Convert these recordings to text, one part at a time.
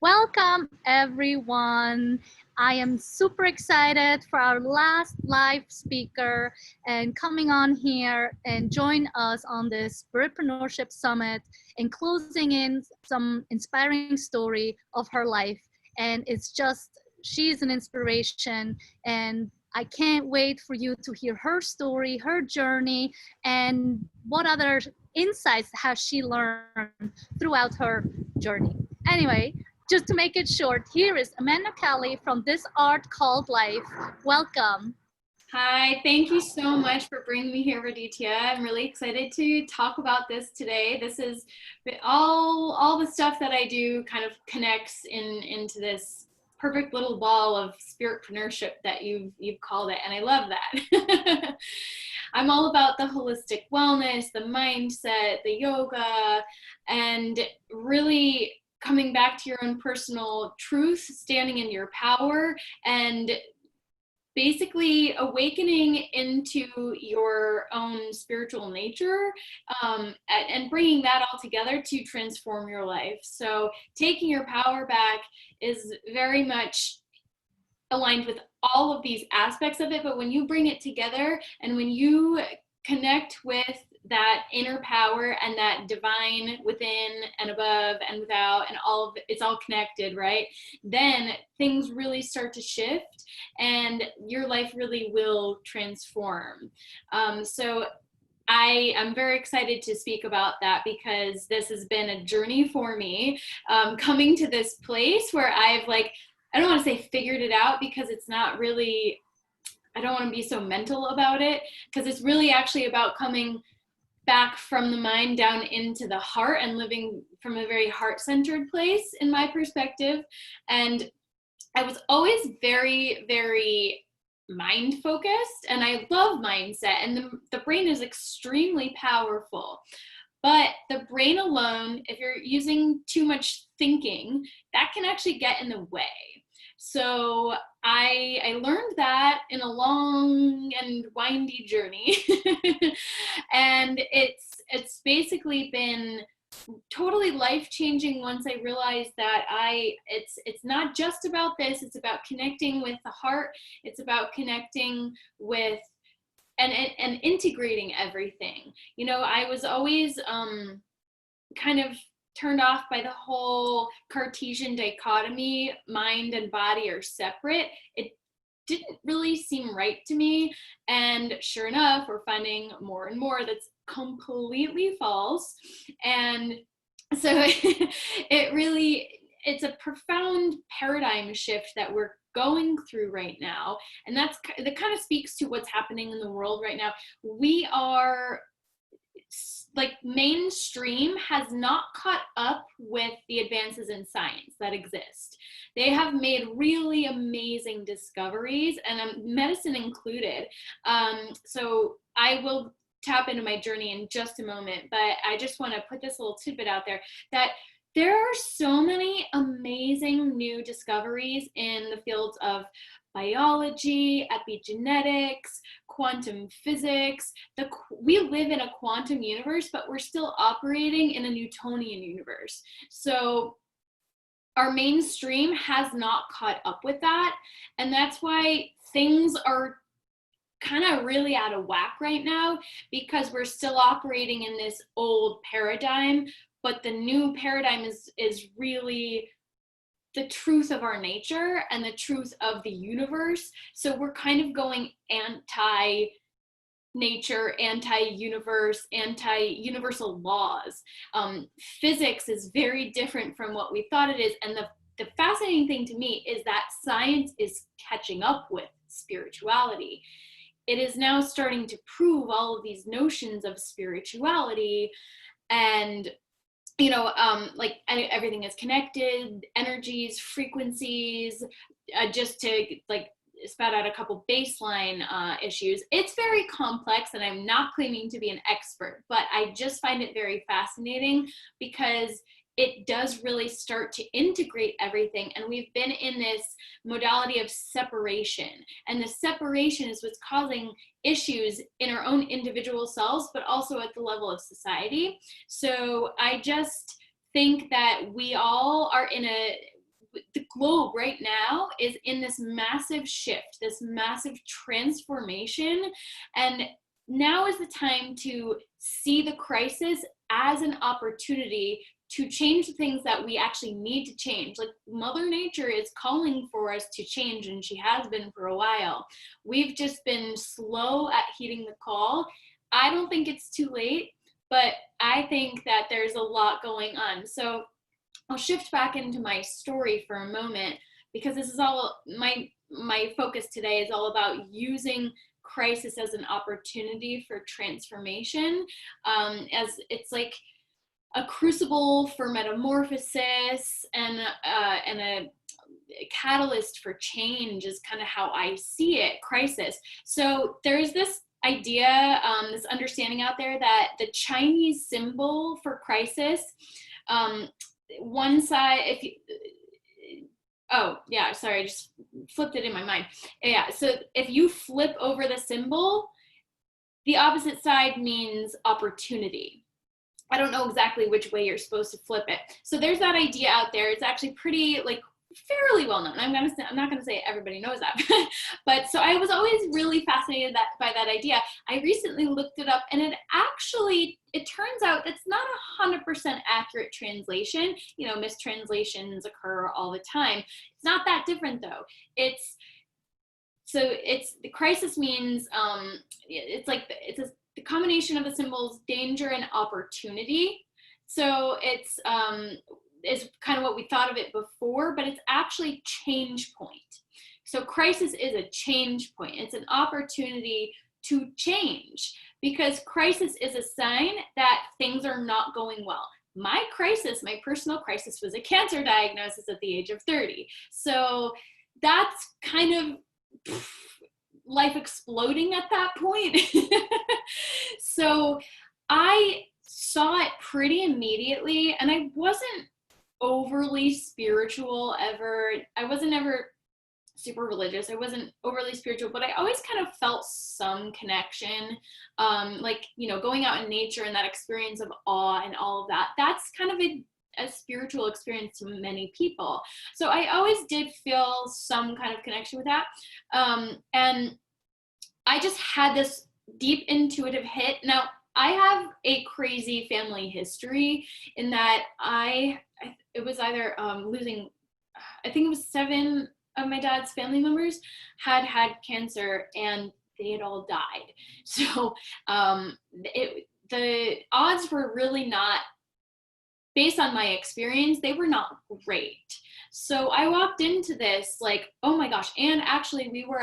Welcome, everyone. I am super excited for our last live speaker and coming on here and join us on this Spiritpreneurship Summit and closing in some inspiring story of her life. And it's just, she's an inspiration. And I can't wait for you to hear her story, her journey, and what other insights has she learned throughout her journey. Anyway, just to make it short, here is Amanda Kelly from This Art Called Life. Welcome. Hi, thank you so much for bringing me here, Raditya. I'm really excited to talk about this today. This is all the stuff that I do kind of connects into this perfect little ball of spiritpreneurship that you've called it, and I love that. I'm all about the holistic wellness, the mindset, the yoga, and really coming back to your own personal truth, standing in your power, and basically awakening into your own spiritual nature, and bringing that all together to transform your life. So taking your power back is very much aligned with all of these aspects of it, but when you bring it together and when you connect with that inner power and that divine within and above and without and all of it's all connected, right? Then things really start to shift and your life really will transform. So I am very excited to speak about that because this has been a journey for me, coming to this place where I've I don't want to say figured it out because it's not really, I don't want to be so mental about it because it's really actually about coming back from the mind down into the heart and living from a very heart-centered place in my perspective. And I was always very, very mind focused, and I love mindset, and the brain is extremely powerful. But the brain alone, if you're using too much thinking, that can actually get in the way. So I learned that in a long and windy journey. And it's basically been totally life-changing once I realized that it's not just about this, it's about connecting with the heart, it's about connecting with and integrating everything. You know, I was always kind of turned off by the whole Cartesian dichotomy, mind and body are separate. It didn't really seem right to me. And sure enough, we're finding more and more that's completely false. And so it's a profound paradigm shift that we're going through right now. And that kind of speaks to what's happening in the world right now. We are mainstream has not caught up with the advances in science that exist. They have made really amazing discoveries, and medicine included. So I will tap into my journey in just a moment, but I just want to put this little tidbit out there that there are so many amazing new discoveries in the fields of biology, epigenetics, quantum physics. We live in a quantum universe, but we're still operating in a Newtonian universe. So our mainstream has not caught up with that. And that's why things are kind of really out of whack right now, because we're still operating in this old paradigm, but the new paradigm is really the truth of our nature and the truth of the universe. So we're kind of going anti-nature, anti-universe, anti-universal laws. Physics is very different from what we thought it is. And the fascinating thing to me is that science is catching up with spirituality. It is now starting to prove all of these notions of spirituality, and everything is connected, energies, frequencies, just to spout out a couple baseline issues. It's very complex, and I'm not claiming to be an expert, but I just find it very fascinating because it does really start to integrate everything. And we've been in this modality of separation, and the separation is what's causing issues in our own individual selves, but also at the level of society. So I just think that we all are in a the globe right now is in this massive shift, this massive transformation. And now is the time to see the crisis as an opportunity to change the things that we actually need to change. Like Mother Nature is calling for us to change, and she has been for a while. We've just been slow at heeding the call. I don't think it's too late, but I think that there's a lot going on. So I'll shift back into my story for a moment, because this is all my focus today is all about using crisis as an opportunity for transformation, as it's like a crucible for metamorphosis and a catalyst for change is kind of how I see it, crisis. So there's this idea, this understanding out there that the Chinese symbol for crisis, one side, if you, oh yeah, sorry, I just flipped it in my mind. Yeah, so if you flip over the symbol, the opposite side means opportunity. I don't know exactly which way you're supposed to flip it. So there's that idea out there. It's actually pretty, like, fairly well known. I'm not gonna say everybody knows that, but so I was always really fascinated by that idea. I recently looked it up, and it turns out it's not 100% accurate translation. You know, mistranslations occur all the time. It's not that different though. The crisis means it's the combination of the symbols danger and opportunity. So it's kind of what we thought of it before, but it's actually change point. So crisis is a change point. It's an opportunity to change, because crisis is a sign that things are not going well. My personal crisis was a cancer diagnosis at the age of 30. So that's kind of life exploding at that point. So I saw it pretty immediately, and I wasn't overly spiritual ever. I wasn't ever super religious. I wasn't overly spiritual, but I always kind of felt some connection. Like, you know, going out in nature and that experience of awe and all of that, that's kind of a spiritual experience to many people. So I always did feel some kind of connection with that. And I just had this deep intuitive hit. Now, I have a crazy family history in that it was either losing, I think it was 7 of my dad's family members had cancer, and they had all died. So the odds were really not, based on my experience, they were not great. So I walked into this like, oh my gosh. And actually we were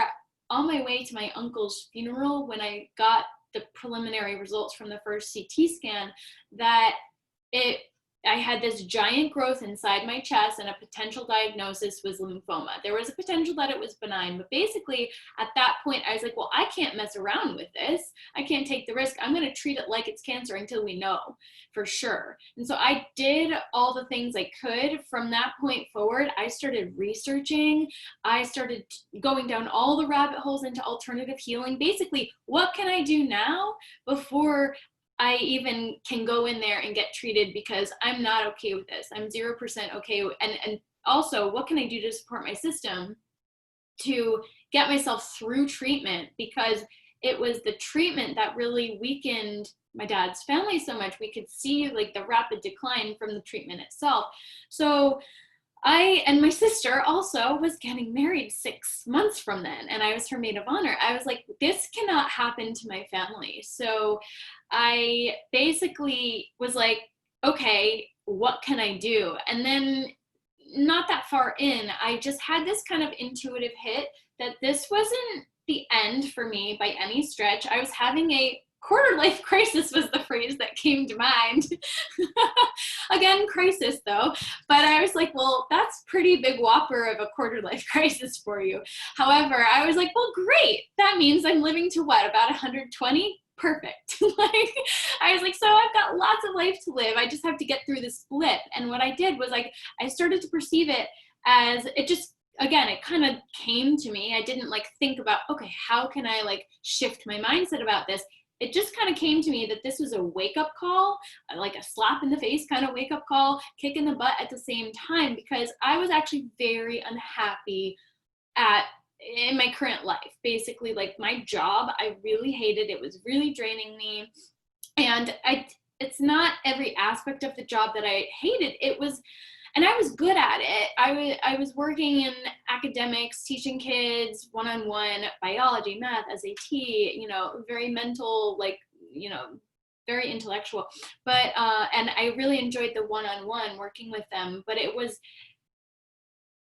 on my way to my uncle's funeral when I got the preliminary results from the first CT scan that I had this giant growth inside my chest, and a potential diagnosis was lymphoma. There was a potential that it was benign, but basically at that point I was like, well, I can't mess around with this. I can't take the risk. I'm going to treat it like it's cancer until we know for sure. And so I did all the things I could. From that point forward, I started researching. I started going down all the rabbit holes into alternative healing. Basically, what can I do now before I even can go in there and get treated, because I'm not okay with this. I'm 0% okay. And also, what can I do to support my system to get myself through treatment? Because it was the treatment that really weakened my dad's family so much. We could see like the rapid decline from the treatment itself. So I and my sister also was getting married 6 months from then, and I was her maid of honor. I was like, this cannot happen to my family. So I basically was like, okay, what can I do? And then not that far in, I just had this kind of intuitive hit that this wasn't the end for me by any stretch. I was having a quarter life crisis was the phrase that came to mind. Again, crisis though. But I was like, well, that's pretty big whopper of a quarter life crisis for you. However, I was like, well, great. That means I'm living to what, about 120? Perfect. Like, I was like, so I've got lots of life to live. I just have to get through this blip. And what I did was like, I started to perceive it as it just, again, it kind of came to me. I didn't like think about, okay, how can I like shift my mindset about this? it just kind of came to me that this was a wake-up call, like a slap in the face kind of wake-up call, kick in the butt at the same time, because I was actually very unhappy in my current life. Basically, like my job, I really hated. It was really draining me. And it's not every aspect of the job that I hated. And I was good at it. I was working in academics, teaching kids one-on-one biology, math, SAT, very mental, like, very intellectual. But, and I really enjoyed the one-on-one working with them, but it was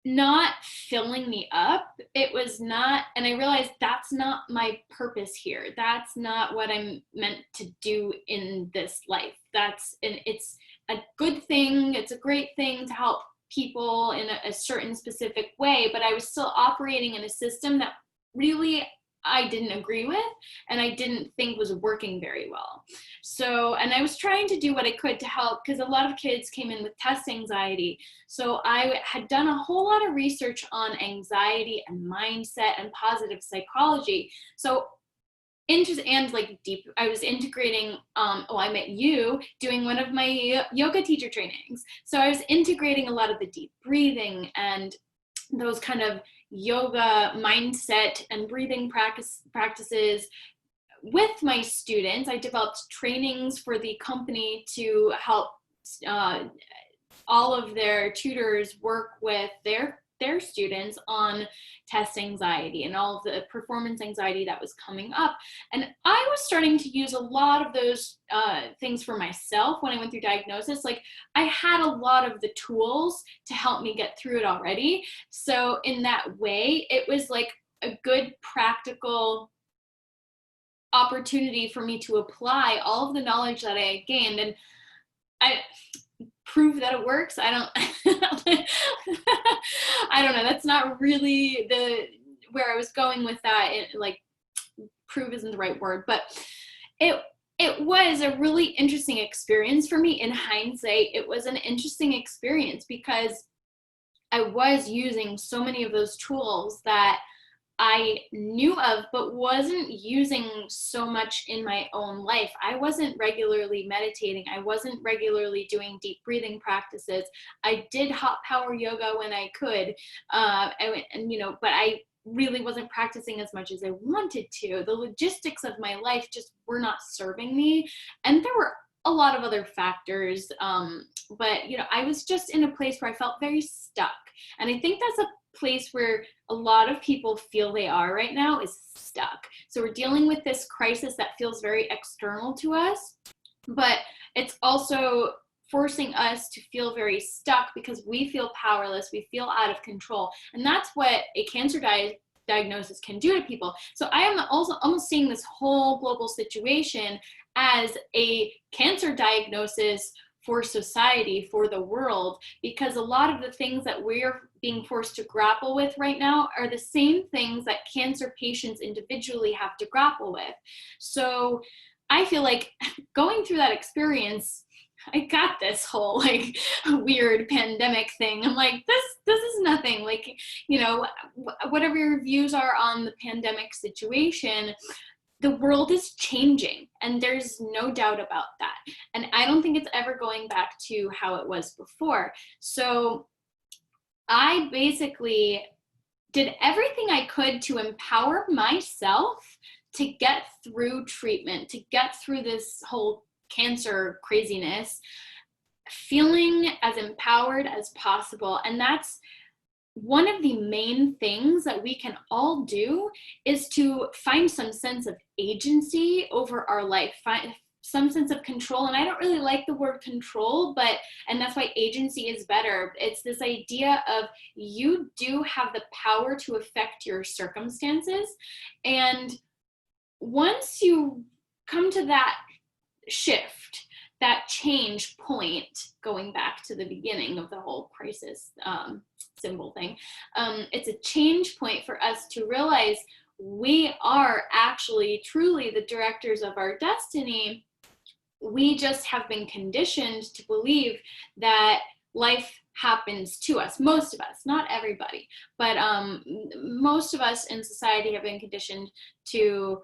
not filling me up. It was not, and I realized that's not my purpose here. That's not what I'm meant to do in this life. It's a good thing. It's a great thing to help people in a certain specific way, but I was still operating in a system that really I didn't agree with and I didn't think was working very well. So, and I was trying to do what I could to help, because a lot of kids came in with test anxiety. So I had done a whole lot of research on anxiety and mindset and positive psychology. So I was integrating, I met you doing one of my yoga teacher trainings. So I was integrating a lot of the deep breathing and those kind of yoga mindset and breathing practices with my students. I developed trainings for the company to help all of their tutors work with their students on test anxiety and all of the performance anxiety that was coming up. And I was starting to use a lot of those things for myself when I went through diagnosis. Like I had a lot of the tools to help me get through it already. So in that way, it was like a good practical opportunity for me to apply all of the knowledge that I gained. And I prove that it works. I don't know. That's not really where I was going with that. Prove isn't the right word, but it was a really interesting experience for me. In hindsight, it was an interesting experience because I was using so many of those tools that I knew of, but wasn't using so much in my own life. I wasn't regularly meditating. I wasn't regularly doing deep breathing practices. I did hot power yoga when I could, but I really wasn't practicing as much as I wanted to. The logistics of my life just were not serving me. And there were a lot of other factors. But I was just in a place where I felt very stuck. And I think that's a place where a lot of people feel they are right now, is stuck. So we're dealing with this crisis that feels very external to us, but it's also forcing us to feel very stuck because we feel powerless, we feel out of control. And that's what a cancer diagnosis can do to people. So I am also almost seeing this whole global situation as a cancer diagnosis for society, for the world, because a lot of the things that we're being forced to grapple with right now are the same things that cancer patients individually have to grapple with. So I feel like going through that experience, I got this whole weird pandemic thing. I'm like, this is nothing. Whatever your views are on the pandemic situation, the world is changing, and there's no doubt about that. And I don't think it's ever going back to how it was before. So I basically did everything I could to empower myself to get through treatment, to get through this whole cancer craziness, feeling as empowered as possible. And that's one of the main things that we can all do, is to find some sense of agency over our life, find some sense of control. And I don't really like the word control, and that's why agency is better. It's this idea of you do have the power to affect your circumstances. And once you come to that shift, that change point, going back to the beginning of the whole crisis symbol thing, it's a change point for us to realize we are actually truly the directors of our destiny. We just have been conditioned to believe that life happens to us. Most of us, not everybody, but most of us in society have been conditioned to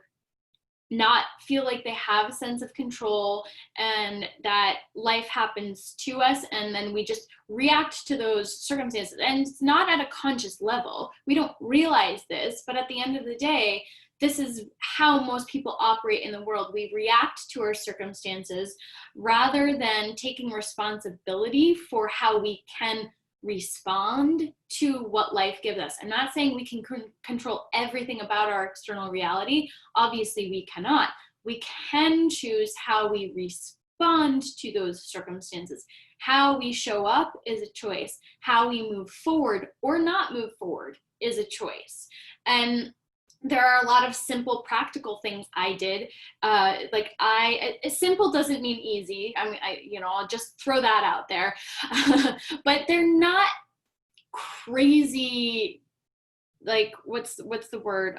not feel like they have a sense of control, and that life happens to us and then we just react to those circumstances. And it's not at a conscious level. We don't realize this, but at the end of the day, this is how most people operate in the world. We react to our circumstances rather than taking responsibility for how we can respond to what life gives us. I'm not saying we can control everything about our external reality. Obviously, we cannot. We can choose how we respond to those circumstances. How we show up is a choice. How we move forward or not move forward is a choice. And there are a lot of simple practical things I did. Simple doesn't mean easy. I mean, I'll just throw that out there. But they're not crazy, like, what's the word?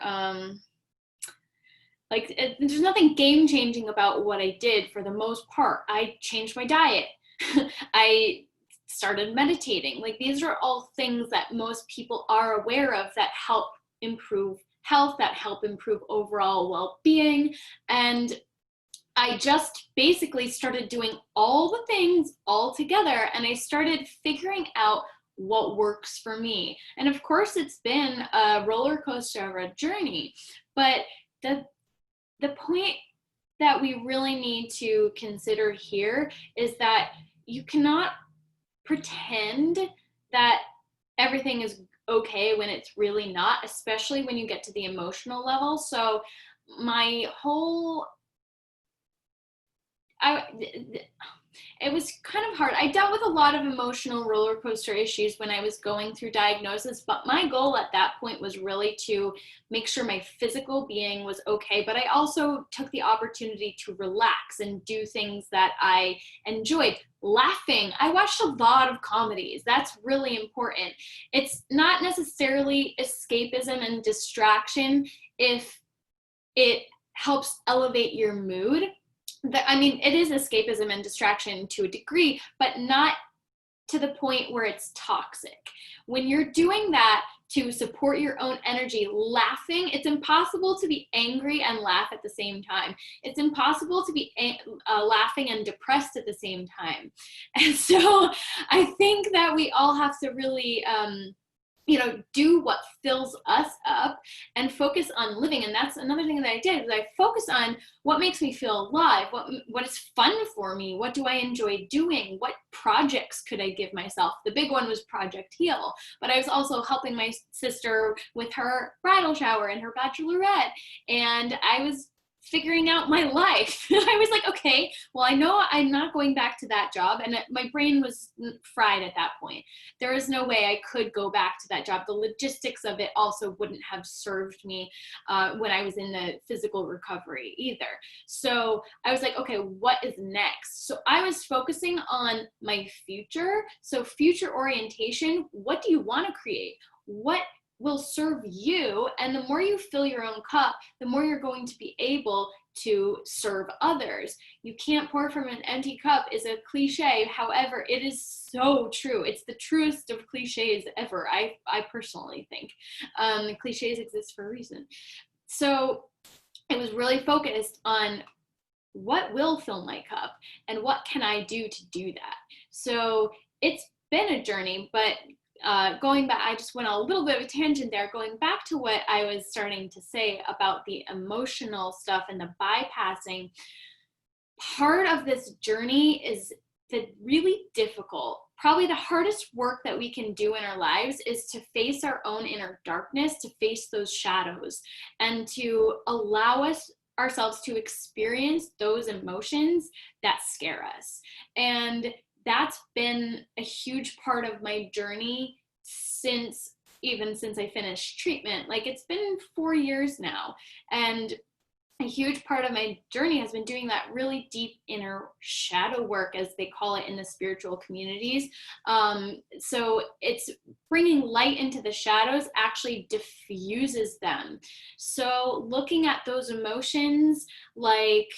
There's nothing game changing about what I did for the most part. I changed my diet. I started meditating. Like, these are all things that most people are aware of that help improve health, that help improve overall well-being. And I just basically started doing all the things all together, and I started figuring out what works for me. And of course, it's been a roller coaster of a journey, but the point that we really need to consider here is that you cannot pretend that everything is okay when it's really not, especially when you get to the emotional level. So it was kind of hard. I dealt with a lot of emotional roller coaster issues when I was going through diagnosis, but my goal at that point was really to make sure my physical being was okay, but I also took the opportunity to relax and do things that I enjoyed. Laughing. I watched a lot of comedies. That's really important. It's not necessarily escapism and distraction if it helps elevate your mood. It is escapism and distraction to a degree, but not to the point where it's toxic. When you're doing that to support your own energy, laughing, it's impossible to be angry and laugh at the same time. It's impossible to be laughing and depressed at the same time. And so I think that we all have to really do what fills us up and focus on living. And that's another thing that I did, was I focused on what makes me feel alive, what is fun for me, what do I enjoy doing, what projects could I give myself. The big one was Project Heal, but I was also helping my sister with her bridal shower and her bachelorette, and I was figuring out my life. I was like, okay, well, I know I'm not going back to that job. And my brain was fried at that point. There was no way I could go back to that job. The logistics of it also wouldn't have served me when I was in the physical recovery either. So I was like, okay, what is next? So I was focusing on my future. So future orientation, what do you want to create? What will serve you? And the more you fill your own cup, the more you're going to be able to serve others. You can't pour from an empty cup is a cliche. However, it is so true. It's the truest of cliches ever, I personally think. Cliches exist for a reason. So it was really focused on what will fill my cup and what can I do to do that. So it's been a journey, but going back, I just went on a little bit of a tangent there, going back to what I was starting to say about the emotional stuff and the bypassing. Part of this journey is the really difficult, probably the hardest work that we can do in our lives is to face our own inner darkness, to face those shadows, and to allow ourselves to experience those emotions that scare us. And that's been a huge part of my journey since I finished treatment. Like, it's been 4 years now, and a huge part of my journey has been doing that really deep inner shadow work, as they call it in the spiritual communities. So it's bringing light into the shadows actually diffuses them. So looking at those emotions like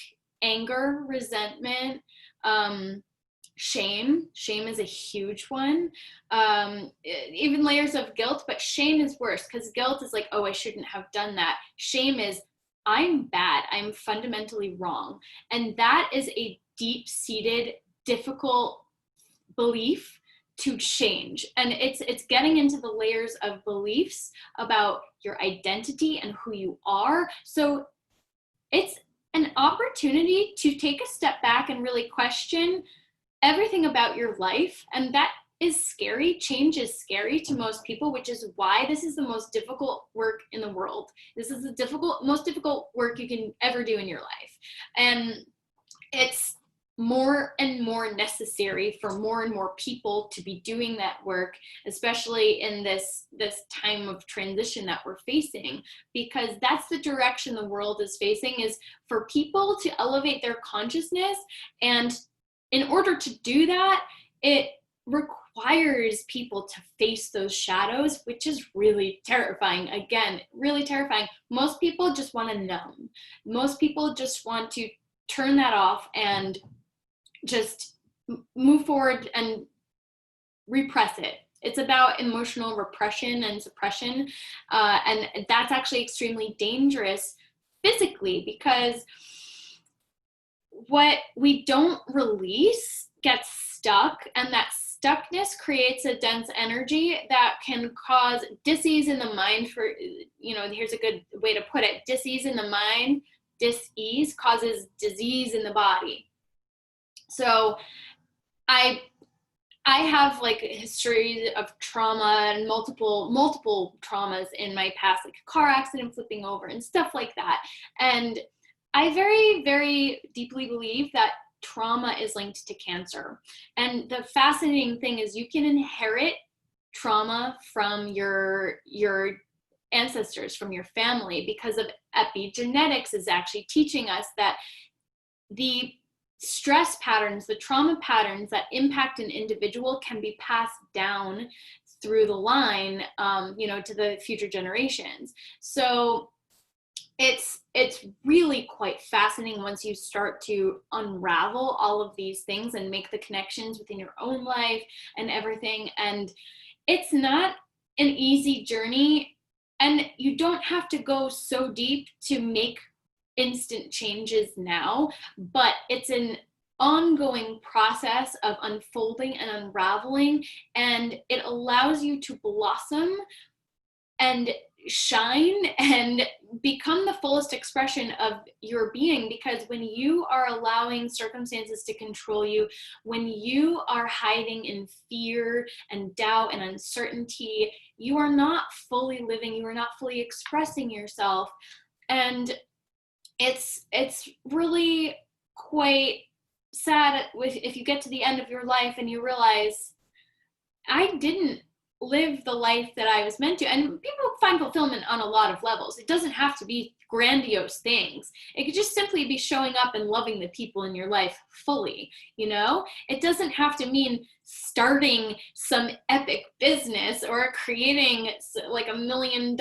anger, resentment, shame is a huge one. Even layers of guilt, but shame is worse, because guilt is like, oh, I shouldn't have done that. Shame is, I'm bad, I'm fundamentally wrong. And that is a deep-seated, difficult belief to change. And it's getting into the layers of beliefs about your identity and who you are. So it's an opportunity to take a step back and really question everything about your life. And that is scary. Change is scary to most people, which is why this is the most difficult work in the world. This is the most difficult work you can ever do in your life. And it's more and more necessary for more and more people to be doing that work, especially in this time of transition that we're facing, because that's the direction the world is facing, is for people to elevate their consciousness. And in order to do that, it requires people to face those shadows, which is really terrifying. Again, really terrifying. Most people just want to numb. Most people just want to turn that off and just move forward and repress it. It's about emotional repression and suppression. And that's actually extremely dangerous physically, because what we don't release gets stuck, and that stuckness creates a dense energy that can cause dis-ease in the mind. For, here's a good way to put it: dis-ease in the mind, dis-ease causes disease in the body. So I have like a history of trauma and multiple traumas in my past, like a car accident, flipping over and stuff like that. And I very, very deeply believe that trauma is linked to cancer. And the fascinating thing is you can inherit trauma from your ancestors, from your family, because of epigenetics is actually teaching us that the stress patterns, the trauma patterns that impact an individual can be passed down through the line, to the future generations. So it's really quite fascinating once you start to unravel all of these things and make the connections within your own life and everything. And it's not an easy journey, and you don't have to go so deep to make instant changes now, but it's an ongoing process of unfolding and unraveling, and it allows you to blossom and shine and become the fullest expression of your being. Because when you are allowing circumstances to control you, when you are hiding in fear and doubt and uncertainty, you are not fully living, you are not fully expressing yourself. And it's really quite sad if you get to the end of your life and you realize, I didn't live the life that I was meant to. And people find fulfillment on a lot of levels. It doesn't have to be grandiose things. It could just simply be showing up and loving the people in your life fully. It doesn't have to mean starting some epic business or creating like $1 million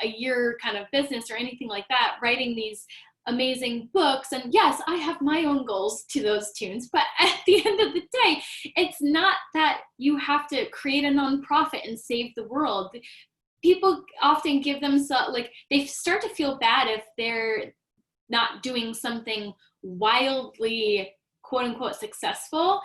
a year kind of business or anything like that, writing these amazing books. And yes, I have my own goals to those tunes, but at the end of the day, it's not that you have to create a nonprofit and save the world. People often give themselves, like, they start to feel bad if they're not doing something wildly, quote unquote, successful.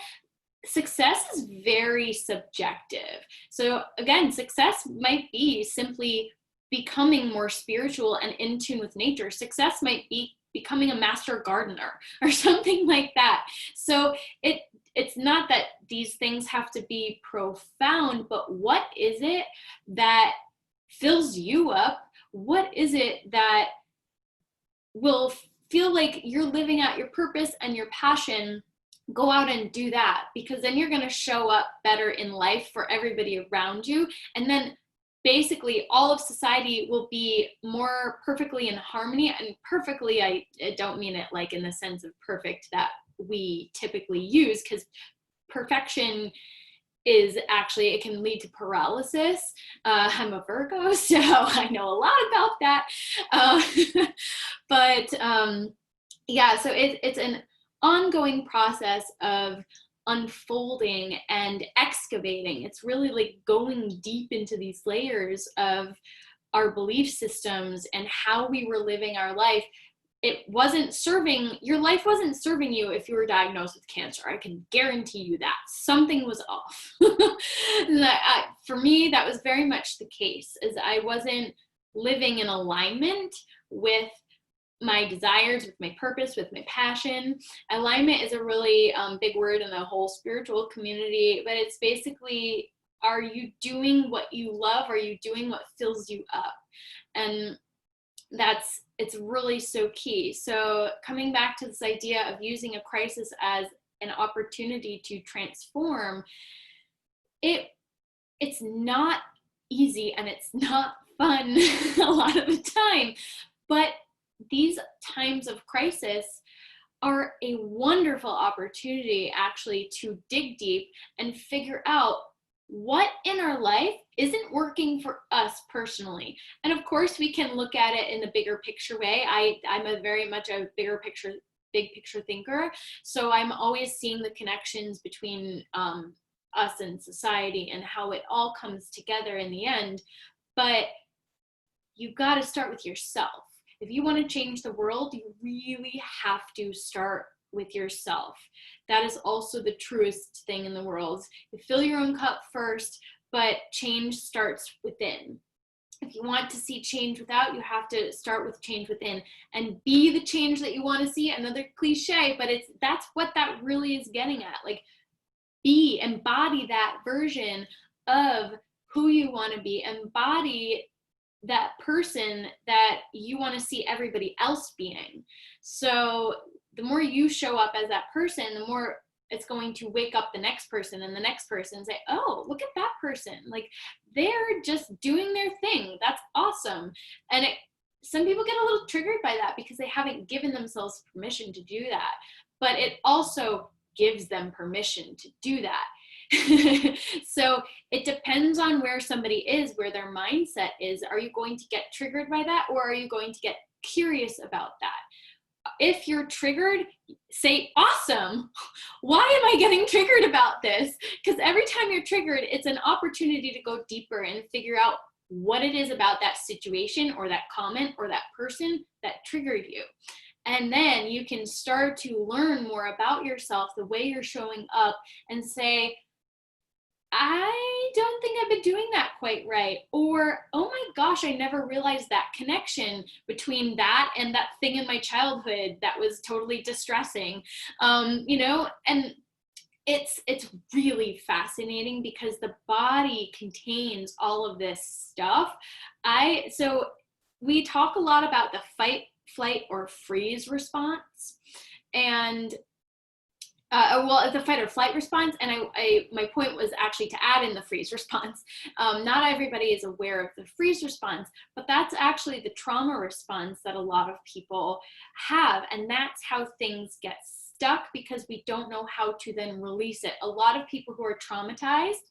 Success is very subjective. So again, success might be simply becoming more spiritual and in tune with nature. Success might be becoming a master gardener or something like that. So it's not that these things have to be profound, but what is it that fills you up? What is it that will feel like you're living out your purpose and your passion? Go out and do that, because then you're going to show up better in life for everybody around you. And then basically all of society will be more perfectly in harmony. And perfectly, I don't mean it like in the sense of perfect that we typically use, because perfection is actually, it can lead to paralysis. I'm a Virgo, so I know a lot about that. Yeah, so it's an ongoing process of unfolding and excavating. It's really like going deep into these layers of our belief systems and how we were living our life, it wasn't serving, your life wasn't serving you if you were diagnosed with cancer. I can guarantee you that. Something was off. For me, that was very much the case, is I wasn't living in alignment with my desires, with my purpose, with my passion. Alignment is a really big word in the whole spiritual community, but it's basically, are you doing what you love? Are you doing what fills you up? And it's really so key. So coming back to this idea of using a crisis as an opportunity to transform, it's not easy and it's not fun a lot of the time, but these times of crisis are a wonderful opportunity actually to dig deep and figure out what in our life isn't working for us personally. And of course, we can look at it in the bigger picture way. I'm very much a big picture thinker. So I'm always seeing the connections between us and society and how it all comes together in the end. But you got to start with yourself. If you want to change the world, you really have to start with yourself. That is also the truest thing in the world. You fill your own cup first, but change starts within. If you want to see change without, you have to start with change within and be the change that you want to see. Another cliche, but that's what that really is getting at. Like, embody that version of who you want to be, embody that person that you want to see everybody else being. So the more you show up as that person, the more it's going to wake up the next person and the next person and say, oh, look at that person. Like, they're just doing their thing. That's awesome. And some people get a little triggered by that because they haven't given themselves permission to do that. But it also gives them permission to do that. So it depends on where somebody is, where their mindset is. Are you going to get triggered by that, or are you going to get curious about that? If you're triggered, say, awesome. Why am I getting triggered about this? Because every time you're triggered, it's an opportunity to go deeper and figure out what it is about that situation or that comment or that person that triggered you. And then you can start to learn more about yourself, the way you're showing up, and say, I don't think I've been doing that quite right. Or, oh my gosh, I never realized that connection between that and that thing in my childhood that was totally distressing. And it's really fascinating because the body contains all of this stuff. So we talk a lot about the fight, flight, or freeze response. And well, the fight or flight response, and my point was actually to add in the freeze response. Not everybody is aware of the freeze response, but that's actually the trauma response that a lot of people have, and that's how things get stuck because we don't know how to then release it. A lot of people who are traumatized,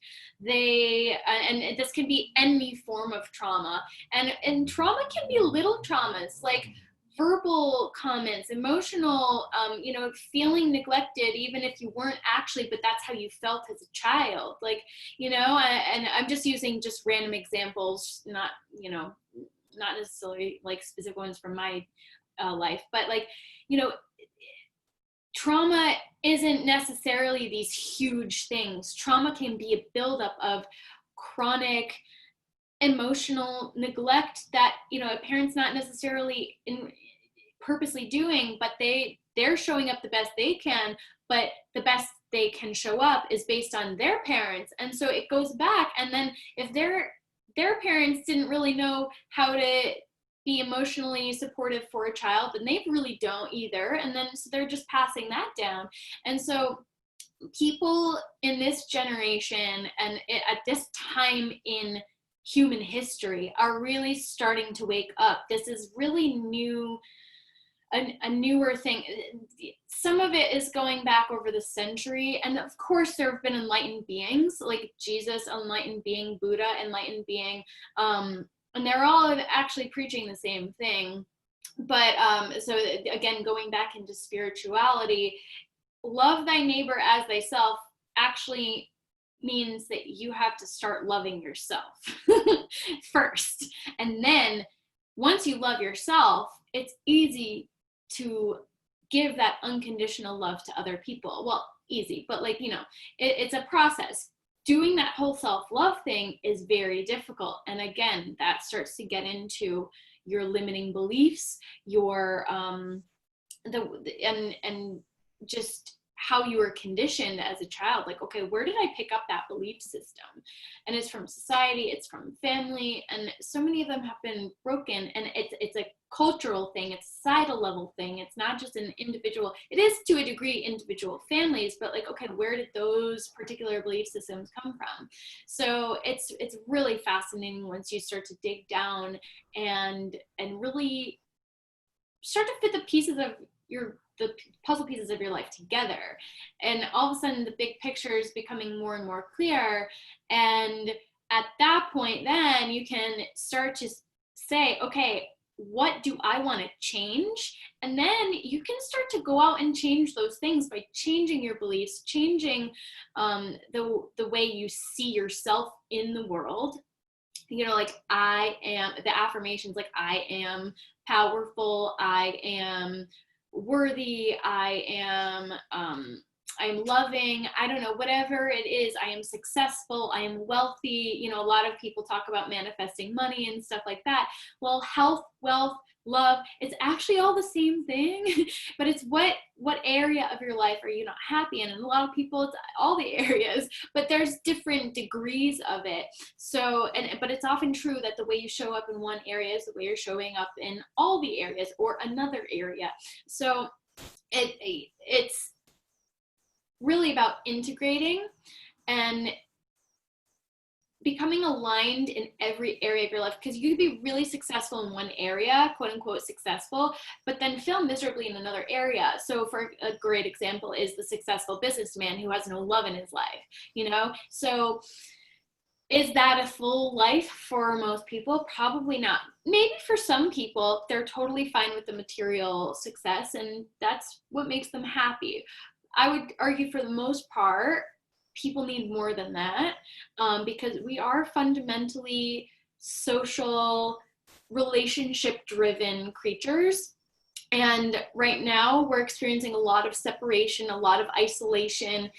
and this can be any form of trauma, and trauma can be little traumas like verbal comments, emotional, feeling neglected, even if you weren't actually, but that's how you felt as a child. Like, and I'm just using just random examples, not necessarily like specific ones from my life, but like, trauma isn't necessarily these huge things. Trauma can be a buildup of chronic emotional neglect that, a parent's not necessarily purposely doing, but they're showing up the best they can, but the best they can show up is based on their parents. And so it goes back, and then if their parents didn't really know how to be emotionally supportive for a child, then they really don't either, and then so they're just passing that down. And so people in this generation and at this time in human history are really starting to wake up. This is really new, a newer thing. Some of it is going back over the century, and of course there have been enlightened beings like Jesus, enlightened being, Buddha, enlightened being, and they're all actually preaching the same thing. But so again, going back into spirituality, love thy neighbor as thyself actually means that you have to start loving yourself first. And then once you love yourself, it's easy to give that unconditional love to other people. Well, easy, but like, you know, it's a process. Doing that whole self-love thing is very difficult. And again, that starts to get into your limiting beliefs, your and just how you were conditioned as a child. Like, okay, where did I pick up that belief system? And it's from society, it's from family, and so many of them have been broken. And it's a cultural thing, it's a societal level thing. It's not just an individual. It is to a degree individual families, but like, okay, where did those particular belief systems come from? So it's really fascinating once you start to dig down and really start to fit the pieces of the puzzle pieces of your life together. And all of a sudden the big picture is becoming more and more clear. And at that point, then you can start to say, okay, what do I want to change? And then you can start to go out and change those things by changing your beliefs, changing the way you see yourself in the world. You know, like I am, the affirmations, like I am powerful, I am worthy, I am loving, I don't know, whatever it is, I am successful, I am wealthy. You know, a lot of people talk about manifesting money and stuff like that. Well, health, wealth, love, it's actually all the same thing, but it's what area of your life are you not happy in? And a lot of people, it's all the areas, but there's different degrees of it. So, but it's often true that the way you show up in one area is the way you're showing up in all the areas or another area. So it's really about integrating and becoming aligned in every area of your life, because you could be really successful in one area, quote unquote successful, but then fail miserably in another area. So for a great example is the successful businessman who has no love in his life, you know? So is that a full life for most people? Probably not. Maybe for some people, they're totally fine with the material success and that's what makes them happy. I would argue for the most part, people need more than that, because we are fundamentally social, relationship-driven creatures. And right now we're experiencing a lot of separation, a lot of isolation.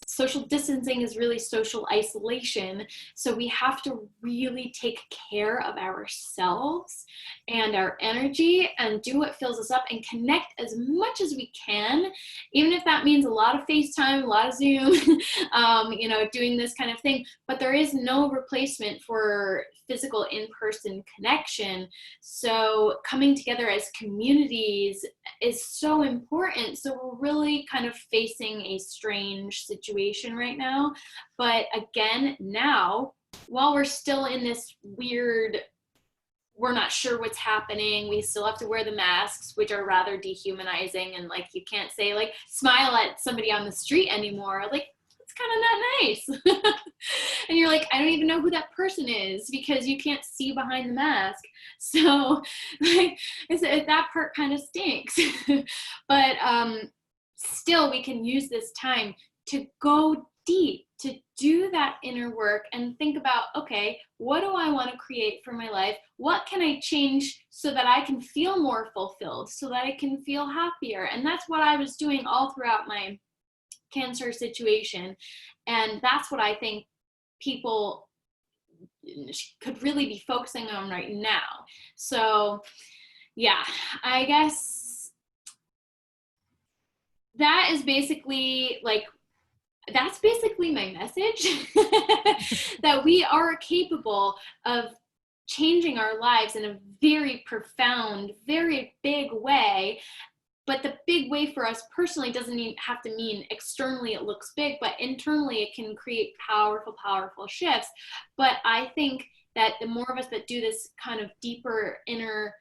Social distancing is really social isolation. So we have to really take care of ourselves and our energy and do what fills us up and connect as much as we can, even if that means a lot of FaceTime, a lot of Zoom, you know, doing this kind of thing. But there is no replacement for physical in-person connection. So coming together as communities is so important. So we're really kind of facing a strange situation right now. But again, now, while we're still in this weird, we're not sure what's happening, we still have to wear the masks, which are rather dehumanizing. And like, you can't say like, smile at somebody on the street anymore. Like, kind of not nice. And you're like, I don't even know who that person is because you can't see behind the mask. So like, that part kind of stinks. But still, we can use this time to go deep, to do that inner work and think about, okay, what do I want to create for my life? What can I change so that I can feel more fulfilled, so that I can feel happier? And that's what I was doing all throughout my cancer situation. And that's what I think people could really be focusing on right now. So yeah, I guess that is basically like, that's basically my message. That we are capable of changing our lives in a very profound, very big way. But the big way for us personally doesn't have to mean externally it looks big, but internally it can create powerful, powerful shifts. But I think that the more of us that do this kind of deeper inner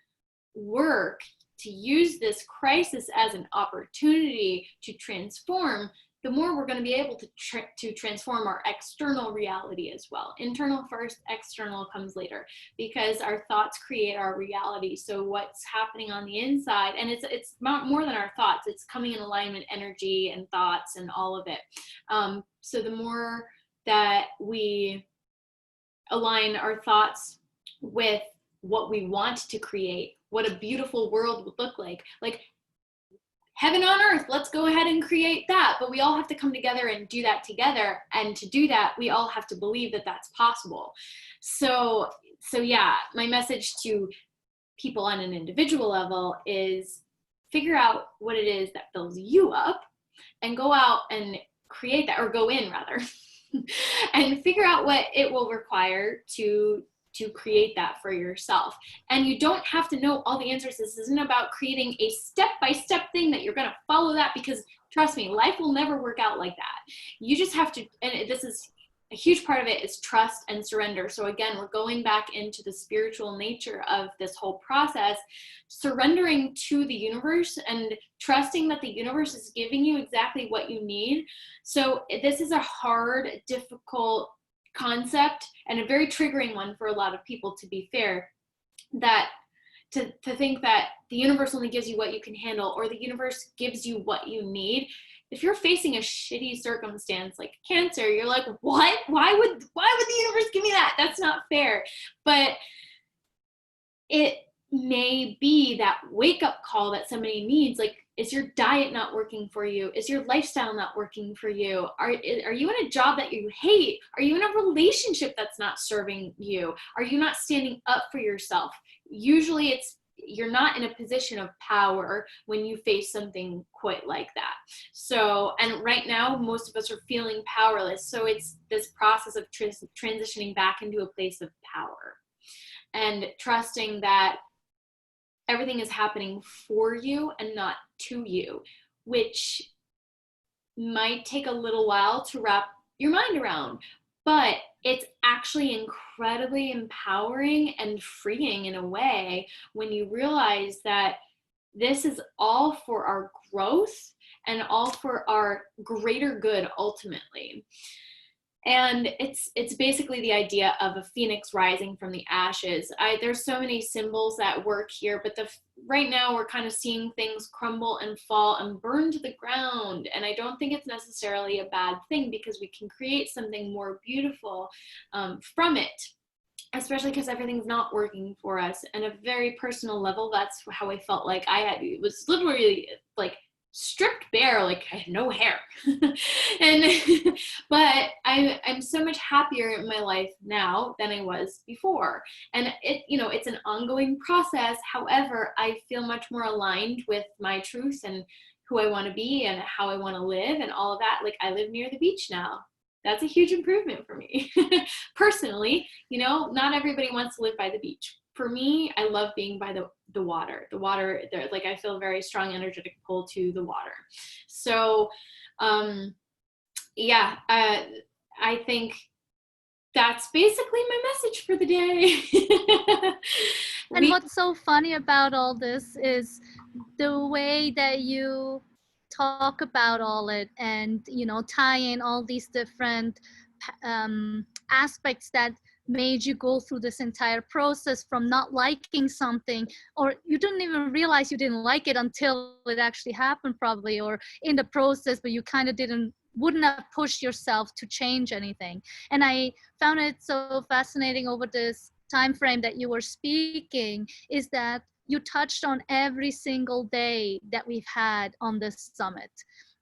work, to use this crisis as an opportunity to transform, the more we're going to be able to transform our external reality as well. Internal first, external comes later, because our thoughts create our reality. So what's happening on the inside, and it's more than our thoughts, it's coming in alignment, energy and thoughts and all of it. So the more that we align our thoughts with what we want to create, what a beautiful world would look like. Like heaven on earth, let's go ahead and create that. But we all have to come together and do that together. And to do that, we all have to believe that that's possible. So yeah, my message to people on an individual level is figure out what it is that fills you up and go out and create that, or go in rather, and figure out what it will require to create that for yourself. And you don't have to know all the answers. This isn't about creating a step-by-step thing that you're going to follow that, because trust me, life will never work out like that. You just have to, and this is a huge part of it, is trust and surrender. So again, we're going back into the spiritual nature of this whole process, surrendering to the universe and trusting that the universe is giving you exactly what you need. So this is a hard, difficult concept and a very triggering one for a lot of people, to be fair, that to think that the universe only gives you what you can handle, or the universe gives you what you need. If you're facing a shitty circumstance like cancer, you're like, what? Why would the universe give me that? That's not fair. But it may be that wake-up call that somebody needs. Like, is your diet not working for you? Is your lifestyle not working for you? Are you in a job that you hate? Are you in a relationship that's not serving you? Are you not standing up for yourself? Usually it's you're not in a position of power when you face something quite like that. So, and right now, most of us are feeling powerless. So it's this process of transitioning back into a place of power and trusting that everything is happening for you and not to you, which might take a little while to wrap your mind around. But it's actually incredibly empowering and freeing in a way when you realize that this is all for our growth and all for our greater good ultimately. And it's basically the idea of a phoenix rising from the ashes. There's so many symbols that work here, but right now we're kind of seeing things crumble and fall and burn to the ground. And I don't think it's necessarily a bad thing, because we can create something more beautiful from it, especially because everything's not working for us. And a very personal level, that's how I felt like it was literally like stripped bare, like I had no hair. And but I'm so much happier in my life now than I was before. And it's an ongoing process. However, I feel much more aligned with my truth and who I want to be and how I want to live and all of that. Like, I live near the beach now. That's a huge improvement for me. Personally, not everybody wants to live by the beach. For me, I love being by the water. The water, like, I feel very strong energetic pull to the water. So, yeah, I think that's basically my message for the day. And what's so funny about all this is the way that you talk about all it, and tie in all these different aspects that made you go through this entire process, from not liking something, or you didn't even realize you didn't like it until it actually happened, probably, or in the process, but you kind of wouldn't have pushed yourself to change anything. And I found it so fascinating over this time frame that you were speaking, is that you touched on every single day that we've had on this summit.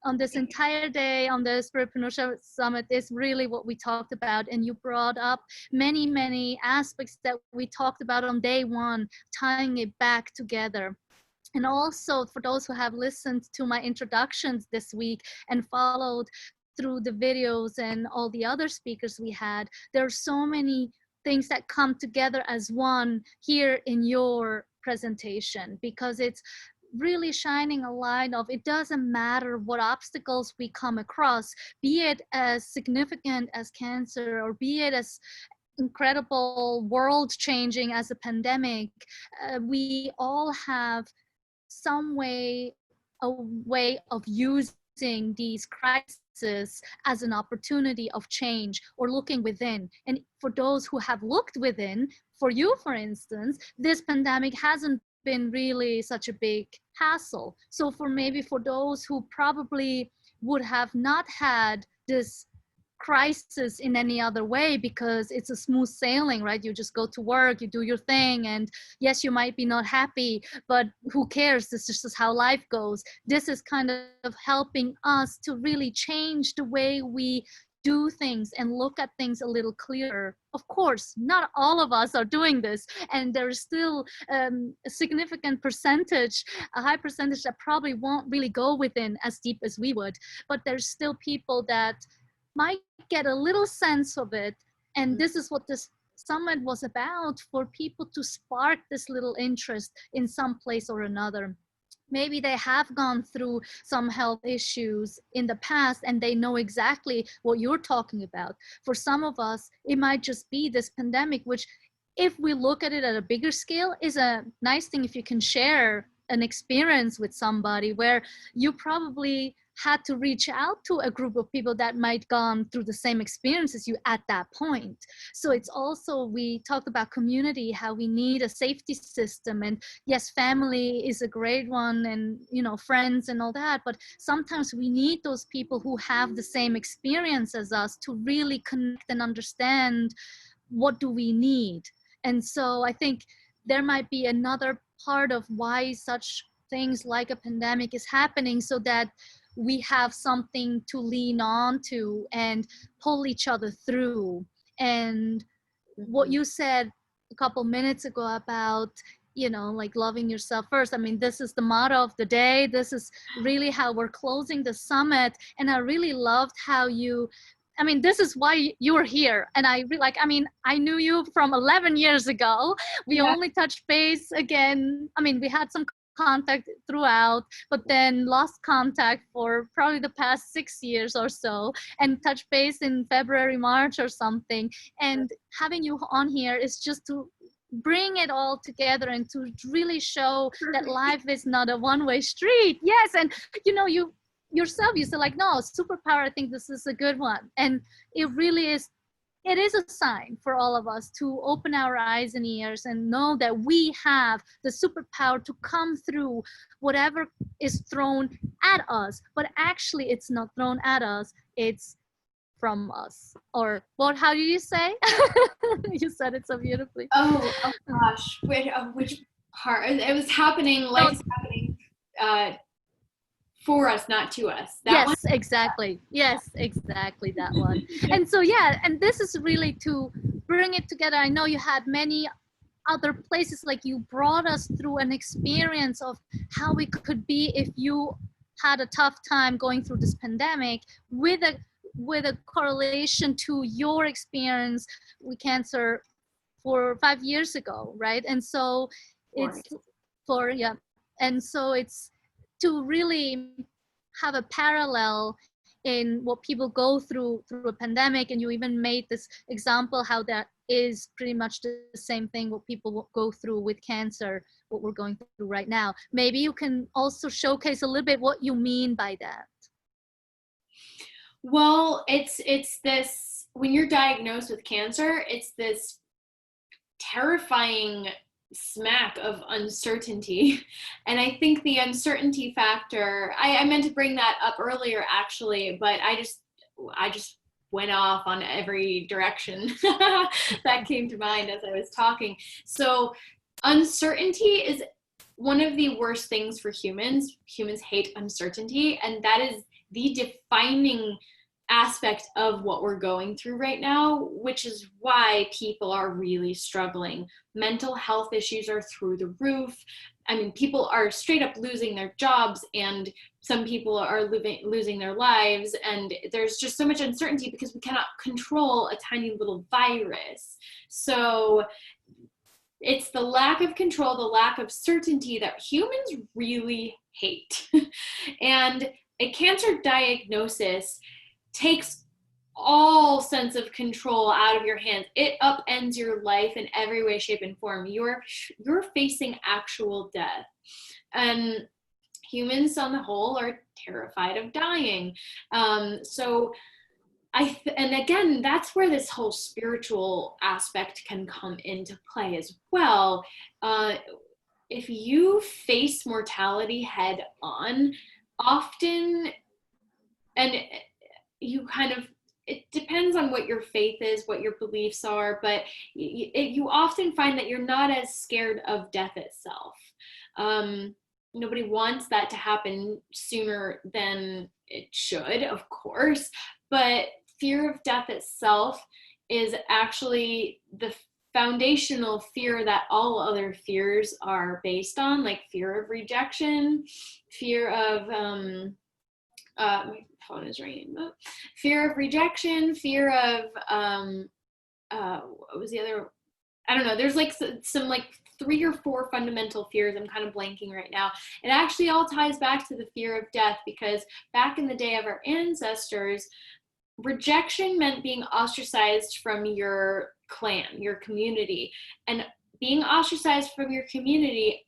On this entire day, on the Spiritpreneurship Summit, is really what we talked about. And you brought up many, many aspects that we talked about on day one, tying it back together. And also, for those who have listened to my introductions this week and followed through the videos and all the other speakers we had, there are so many things that come together as one here in your presentation, because it's really shining a light of, it doesn't matter what obstacles we come across, be it as significant as cancer, or be it as incredible world changing as a pandemic, we all have some way, a way of using these crises as an opportunity of change, or looking within. And for those who have looked within, for you, for instance, this pandemic hasn't been really such a big hassle. So for those who probably would have not had this crisis in any other way, because it's a smooth sailing, right? You just go to work, you do your thing, and yes, you might be not happy, but who cares? This is just how life goes. This is kind of helping us to really change the way we do things and look at things a little clearer. Of course, not all of us are doing this, and there's still a significant percentage, a high percentage that probably won't really go within as deep as we would, but there's still people that might get a little sense of it. And this is what this summit was about, for people to spark this little interest in some place or another. Maybe they have gone through some health issues in the past and they know exactly what you're talking about. For some of us, it might just be this pandemic, which, if we look at it at a bigger scale, is a nice thing if you can share an experience with somebody where you probably had to reach out to a group of people that might gone through the same experience as you at that point. So it's also, we talked about community, how we need a safety system, and yes, family is a great one, and you know, friends and all that, but sometimes we need those people who have the same experience as us to really connect and understand what do we need. And so I think there might be another part of why such things like a pandemic is happening, so that we have something to lean on to and pull each other through. And what you said a couple minutes ago about, you know, like loving yourself first. I mean, this is the motto of the day. This is really how we're closing the summit. And I really loved how you, I mean, this is why you're here. And I really like, I mean, I knew you from 11 years ago. We only touched base again. I mean, we had some contact throughout, but then lost contact for probably the past 6 years or so, and touch base in February, March or something. And having you on here is just to bring it all together and to really show that life is not a one-way street. Yes. And you know, you yourself, you said like, no, superpower, I think this is a good one. And it really is. It is a sign for all of us to open our eyes and ears and know that we have the superpower to come through whatever is thrown at us. But actually, it's not thrown at us, it's from us. Or what, how do you say? You said it so beautifully. Oh gosh, which part? It was happening, life's happening for us, not to us. That yes, one? Exactly. Yes, exactly, that one. And so, yeah, and this is really to bring it together. I know you had many other places, like you brought us through an experience of how we could be if you had a tough time going through this pandemic, with a correlation to your experience with cancer 4 or 5 years ago, right? And so it's and so it's to really have a parallel in what people go through a pandemic. And you even made this example how that is pretty much the same thing what people go through with cancer, what we're going through right now. Maybe you can also showcase a little bit what you mean by that. Well, it's this, when you're diagnosed with cancer, it's this terrifying smack of uncertainty. And I think the uncertainty factor, I meant to bring that up earlier actually, but I just went off on every direction that came to mind as I was talking. So uncertainty is one of the worst things for humans. Humans hate uncertainty, and that is the defining aspect of what we're going through right now, which is why people are really struggling. Mental health issues are through the roof. I mean, people are straight up losing their jobs, and some people are losing their lives, and there's just so much uncertainty because we cannot control a tiny little virus. So it's the lack of control, the lack of certainty that humans really hate. And a cancer diagnosis takes all sense of control out of your hands. It upends your life in every way, shape, and form. You're facing actual death. And humans on the whole are terrified of dying. And again, that's where this whole spiritual aspect can come into play as well. If you face mortality head on, often, and you kind of, it depends on what your faith is, what your beliefs are, but you often find that you're not as scared of death itself. Nobody wants that to happen sooner than it should, of course, but fear of death itself is actually the foundational fear that all other fears are based on, like fear of rejection, fear of my phone is ringing. Fear of rejection, fear of what was the other? I don't know. There's like some like 3 or 4 fundamental fears. I'm kind of blanking right now. It actually all ties back to the fear of death, because back in the day of our ancestors, rejection meant being ostracized from your clan, your community, and being ostracized from your community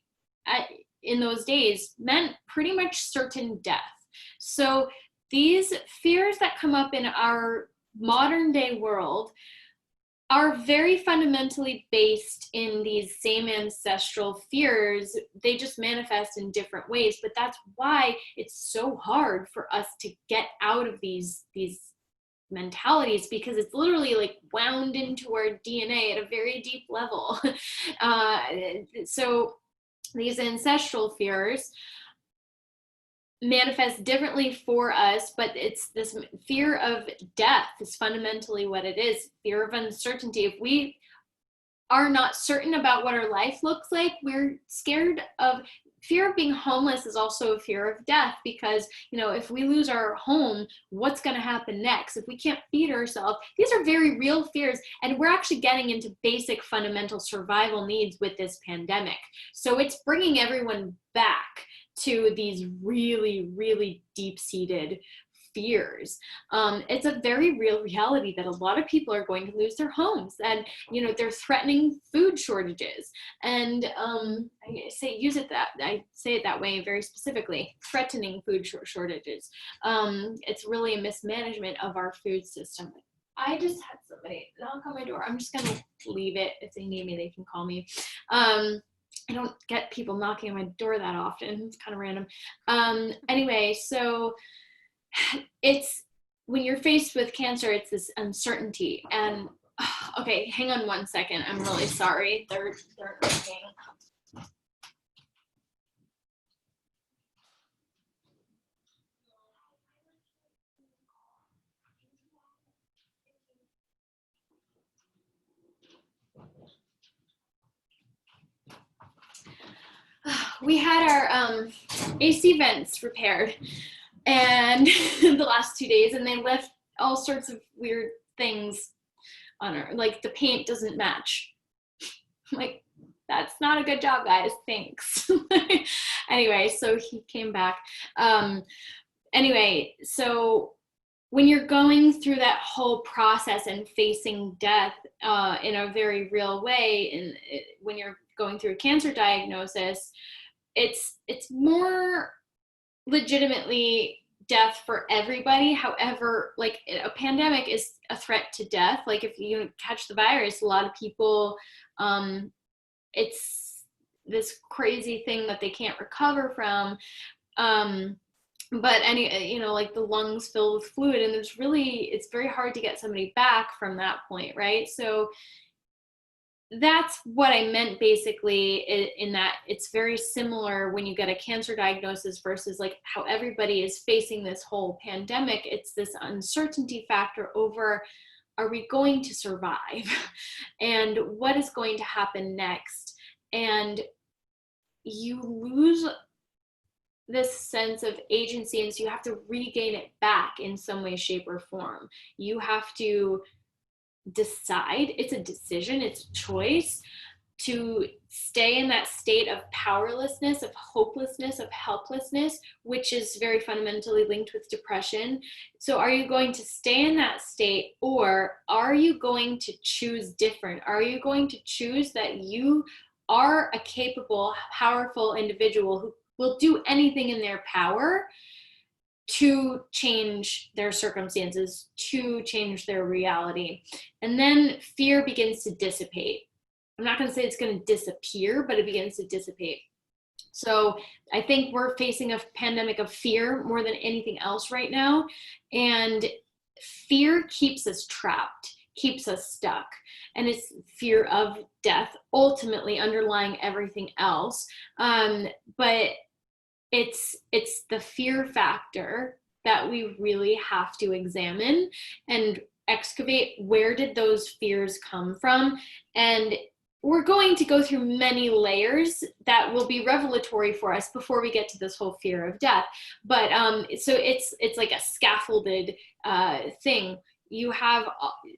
in those days meant pretty much certain death. So these fears that come up in our modern day world are very fundamentally based in these same ancestral fears. They just manifest in different ways, but that's why it's so hard for us to get out of these mentalities, because it's literally like wound into our DNA at a very deep level. So these ancestral fears manifest differently for us, but it's this fear of death is fundamentally what it is. Fear of uncertainty. If we are not certain about what our life looks like, we're scared of. Fear of being homeless is also a fear of death, because, you know, if we lose our home, what's going to happen next? If we can't feed ourselves, these are very real fears, and we're actually getting into basic fundamental survival needs with this pandemic. So it's bringing everyone back to these really, really deep-seated fears. It's a very real reality that a lot of people are going to lose their homes, and, you know, they're threatening food shortages. And I say it that way very specifically, threatening food shortages. It's really a mismanagement of our food system. I just had somebody knock on my door. I'm just gonna leave it. If they need me, they can call me. I don't get people knocking on my door that often. It's kind of random. Anyway, so it's when you're faced with cancer, it's this uncertainty. And okay, hang on one second. I'm really sorry. They're knocking. We had our AC vents repaired and the last 2 days, and they left all sorts of weird things on her, like the paint doesn't match. Like, that's not a good job, guys, thanks. Anyway, so he came back. Anyway, so when you're going through that whole process and facing death in a very real way, and when you're going through a cancer diagnosis, it's more legitimately death for everybody. However, like, a pandemic is a threat to death. Like, if you catch the virus, a lot of people, it's this crazy thing that they can't recover from. But like the lungs fill with fluid, and it's very hard to get somebody back from that point, right? So that's what I meant basically, in that it's very similar when you get a cancer diagnosis versus like how everybody is facing this whole pandemic. It's this uncertainty factor over, are we going to survive? And what is going to happen next? And you lose this sense of agency, and so you have to regain it back in some way, shape, or form. You have to decide. It's a decision, it's a choice to stay in that state of powerlessness, of hopelessness, of helplessness, which is very fundamentally linked with depression. So are you going to stay in that state, or are you going to choose different? Are you going to choose that you are a capable, powerful individual who will do anything in their power to change their circumstances, to change their reality? And then fear begins to dissipate. I'm not going to say it's going to disappear, but it begins to dissipate. So I think we're facing a pandemic of fear more than anything else right now. And fear keeps us trapped, keeps us stuck. And it's fear of death ultimately underlying everything else. But it's the fear factor that we really have to examine and excavate. Where did those fears come from? And we're going to go through many layers that will be revelatory for us before we get to this whole fear of death. But so it's like a scaffolded thing. You have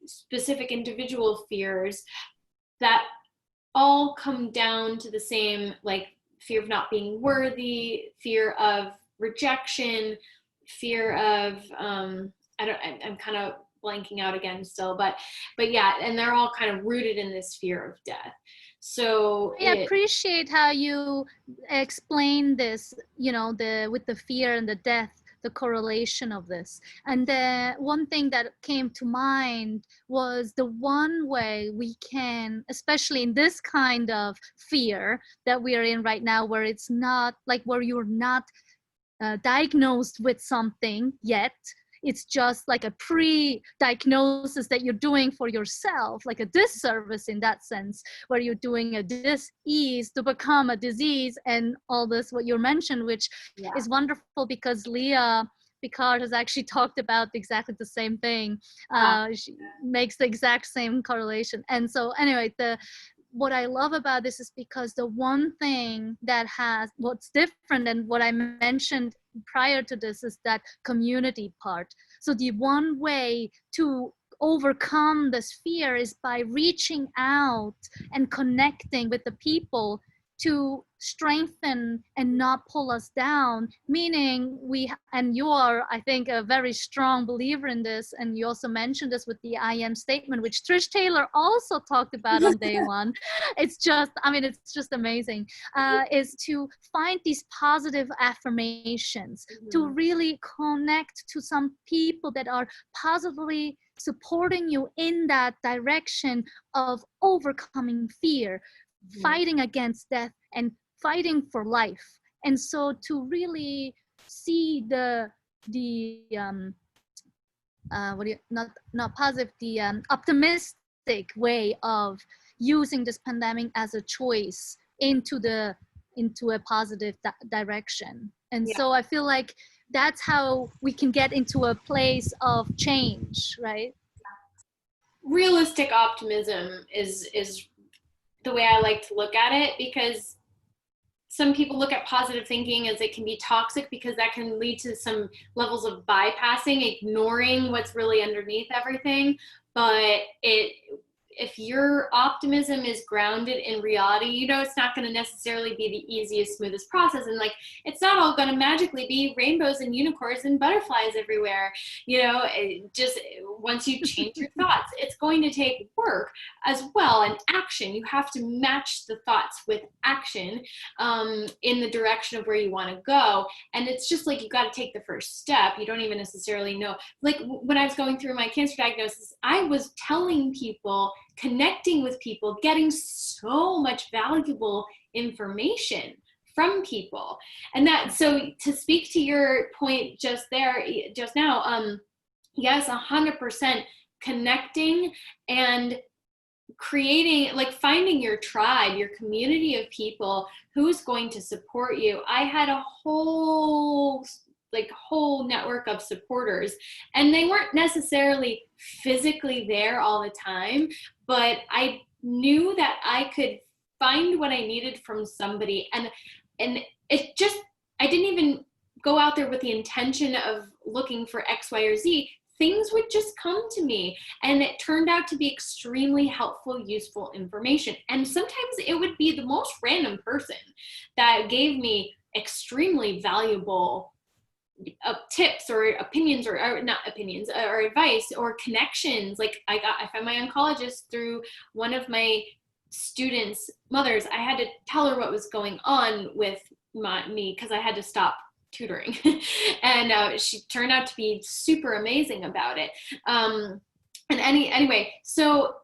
specific individual fears that all come down to the same, like fear of not being worthy, fear of rejection, fear of I'm kind of blanking out again still, but yeah, and they're all kind of rooted in this fear of death. So I appreciate how you explain this, you know, with the fear and the death, the correlation of this. And the one thing that came to mind was the one way we can, especially in this kind of fear that we are in right now, where it's not like where you're not diagnosed with something yet. It's just like a pre-diagnosis that you're doing for yourself, like a disservice in that sense, where you're doing a dis-ease to become a disease and all this, what you mentioned, which is wonderful because Leah Picard has actually talked about exactly the same thing. She makes the exact same correlation. And so anyway, what I love about this is because the one thing that what's different and what I mentioned prior to this is that community part. So the one way to overcome this fear is by reaching out and connecting with the people to strengthen and not pull us down, meaning and you are, I think, a very strong believer in this, and you also mentioned this with the I am statement, which Trish Taylor also talked about on day one. It's just amazing, is to find these positive affirmations, to really connect to some people that are positively supporting you in that direction of overcoming fear, fighting against death and fighting for life. And so to really see the optimistic way of using this pandemic as a choice into a positive direction. And so I feel like that's how we can get into a place of change, right? Realistic optimism is the way I like to look at it, because some people look at positive thinking as it can be toxic, because that can lead to some levels of bypassing, ignoring what's really underneath everything. But if your optimism is grounded in reality, you know it's not going to necessarily be the easiest, smoothest process. And like, it's not all going to magically be rainbows and unicorns and butterflies everywhere. You know, just once you change your thoughts, it's going to take work as well, and action. You have to match the thoughts with action in the direction of where you want to go. And it's just like, you got to take the first step. You don't even necessarily know. Like when I was going through my cancer diagnosis, I was telling people, connecting with people, getting so much valuable information from people. And that, so to speak to your point just now, yes, 100% connecting and creating, like finding your tribe, your community of people who's going to support you. I had a whole network of supporters, and they weren't necessarily physically there all the time, but I knew that I could find what I needed from somebody. And it just, I didn't even go out there with the intention of looking for X, Y, or Z. Things would just come to me, and it turned out to be extremely helpful, useful information. And sometimes it would be the most random person that gave me extremely valuable tips or opinions, or not opinions, or advice or connections. Like I found my oncologist through one of my students' mothers. I had to tell her what was going on with me because I had to stop tutoring. And she turned out to be super amazing about it. Anyway, so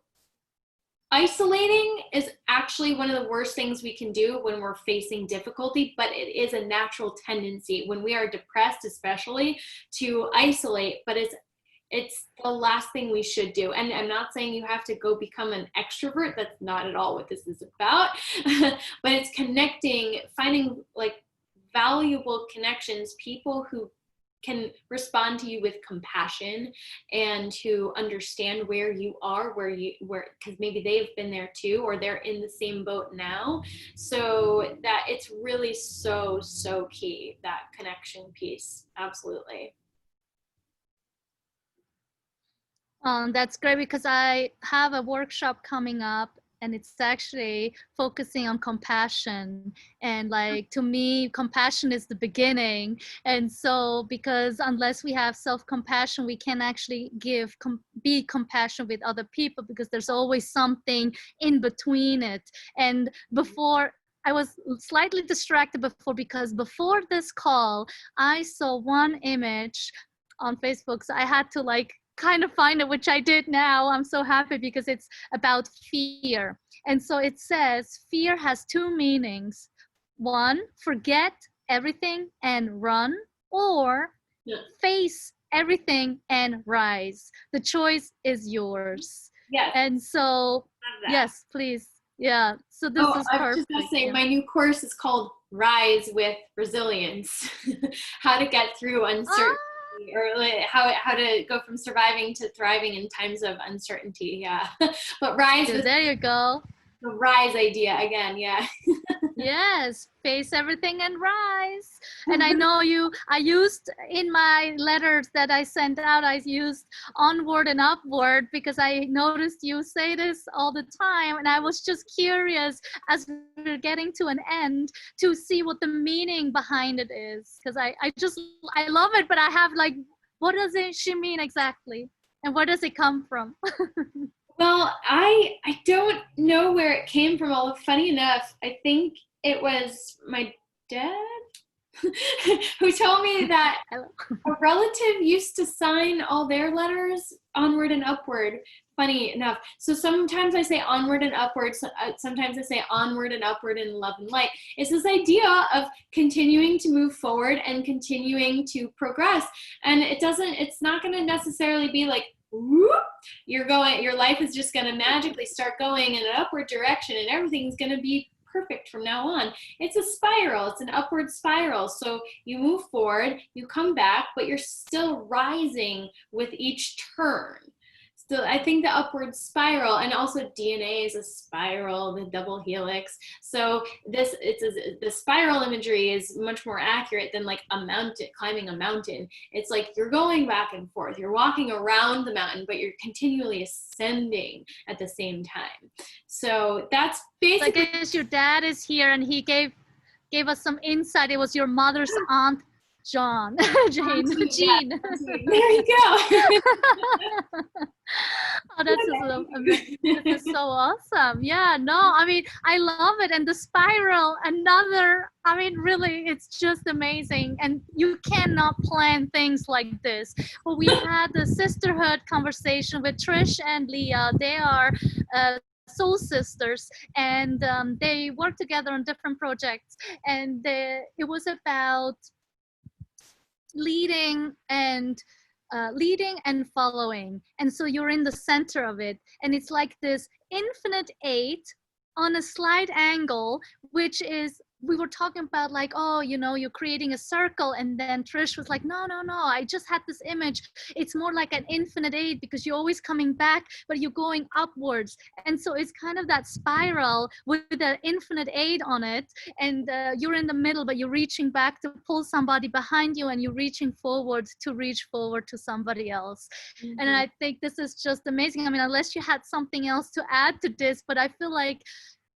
isolating is actually one of the worst things we can do when we're facing difficulty, but it is a natural tendency when we are depressed, especially, to isolate. But it's the last thing we should do. And I'm not saying you have to go become an extrovert. That's not at all what this is about. But it's connecting, finding like valuable connections, people who can respond to you with compassion and who understand where you are, because maybe they've been there too, or they're in the same boat now. So that it's really so key, that connection piece. Absolutely. That's great, because I have a workshop coming up, and it's actually focusing on compassion. And like, to me, compassion is the beginning. And so, because unless we have self-compassion, we can actually be compassion with other people, because there's always something in between it. And before, I was slightly distracted before, because before this call, I saw one image on Facebook. So I had to like kind of find it, which I did now. I'm so happy, because it's about fear. And so it says fear has two meanings. One, forget everything and run, or face everything and rise. The choice is yours. Yes. And so, yes, please. Yeah. So this is perfect. I was just going to say, my new course is called Rise with Resilience. How to get through uncertainty. Or like how to go from surviving to thriving in times of uncertainty. Yeah. But rise. So there you go. The rise idea again. Yeah. Yes, face everything and rise. And I know I used in my letters that I sent out, I used onward and upward, because I noticed you say this all the time. And I was just curious, as we're getting to an end, to see what the meaning behind it is. Because I love it, but I have like, what does she mean exactly? And where does it come from? Well, I don't know where it came from. Although funny enough, I think it was my dad who told me that a relative used to sign all their letters onward and upward. Funny enough. So sometimes I say onward and upward. Sometimes I say onward and upward in love and light. It's this idea of continuing to move forward and continuing to progress. And it's not going to necessarily be like, whoop, your life is just going to magically start going in an upward direction and everything's going to be perfect from now on. It's a spiral. It's an upward spiral. So you move forward, you come back, but you're still rising with each turn. So I think the upward spiral, and also DNA is a spiral, the double helix. So the spiral imagery is much more accurate than like a mountain, climbing a mountain. It's like you're going back and forth. You're walking around the mountain, but you're continually ascending at the same time. So that's basically. I guess your dad is here, and he gave us some insight. It was your mother's aunt, Jean. Yeah, there you go. Oh, that's so awesome. Yeah, no, I mean, I love it. And the spiral, I mean, really, it's just amazing. And you cannot plan things like this. But we had the sisterhood conversation with Trish and Leah. They are soul sisters, and they work together on different projects. And it was about leading and following. And so you're in the center of it, and it's like this infinite 8 on a slight angle, which is, we were talking about like, oh, you're creating a circle. And then Trish was like, no, I just had this image. It's more like an infinite 8, because you're always coming back, but you're going upwards. And so it's kind of that spiral with an infinite 8 on it. And you're in the middle, but you're reaching back to pull somebody behind you, and you're reaching forward to reach forward to somebody else. Mm-hmm. And I think this is just amazing. I mean, unless you had something else to add to this, but I feel like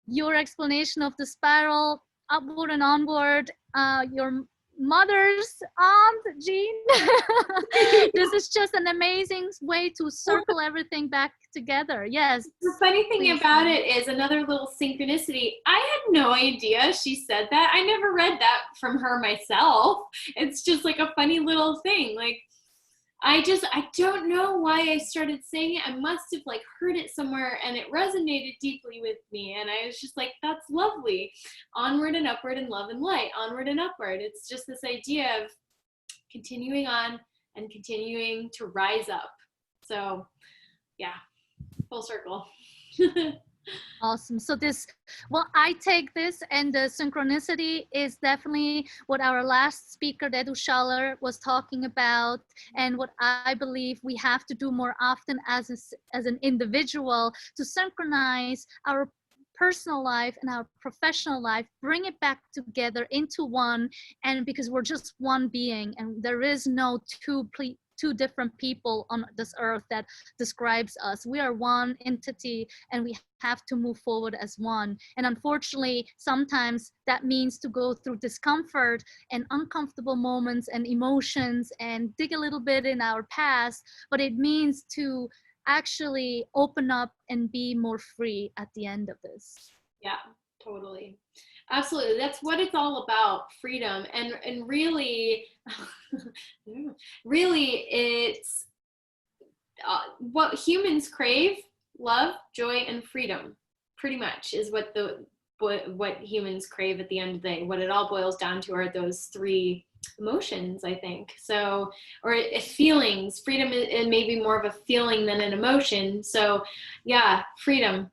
your explanation of the spiral, upward and onward, your mother's aunt, Jean. This is just an amazing way to circle everything back together. Yes. The funny thing about it is another little synchronicity. I had no idea she said that. I never read that from her myself. It's just like a funny little thing. Like, I don't know why I started saying it. I must have like heard it somewhere and it resonated deeply with me. And I was just like, that's lovely. Onward and upward in love and light, onward and upward. It's just this idea of continuing on and continuing to rise up. So yeah, full circle. Awesome. So well, I take this, and the synchronicity is definitely what our last speaker, Dedu Schaller, was talking about, and what I believe we have to do more often as an individual, to synchronize our personal life and our professional life, bring it back together into one, and because we're just one being, and there is no two different people on this earth that describes us. We are one entity, and we have to move forward as one. And unfortunately, sometimes that means to go through discomfort and uncomfortable moments and emotions and dig a little bit in our past, but it means to actually open up and be more free at the end of this. Yeah, totally. Absolutely. That's what it's all about, freedom. And really, really it's what humans crave: love, joy, and freedom. Pretty much is what humans crave at the end of the day. What it all boils down to are those three emotions, I think. So, or feelings. Freedom is maybe more of a feeling than an emotion. So yeah, freedom.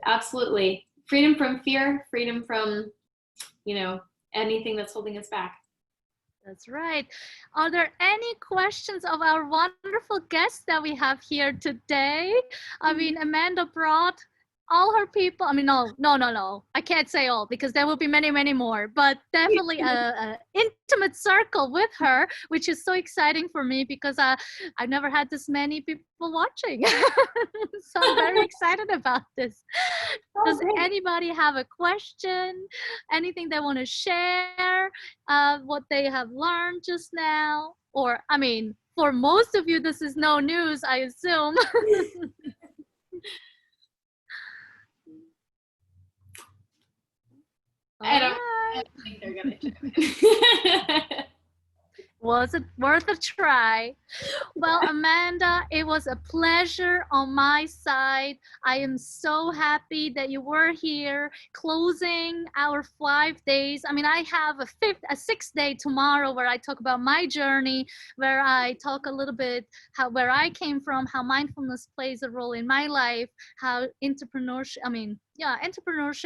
Absolutely. Freedom from fear, freedom from, anything that's holding us back. That's right. Are there any questions of our wonderful guests that we have here today? I mean, Amanda brought all her people. I mean, no. I can't say all, because there will be many, many more, but definitely a intimate circle with her, which is so exciting for me, because I've never had this many people watching. So I'm very excited about this. Does anybody have a question? Anything they want to share? What they have learned just now? Or, I mean, for most of you, this is no news, I assume. I don't think they're gonna share. Was it worth a try? Well, Amanda, it was a pleasure on my side. I am so happy that you were here, closing our 5 days. I mean, I have a 6th day tomorrow, where I talk about my journey, where I talk a little bit where I came from, how mindfulness plays a role in my life, how entrepreneurship,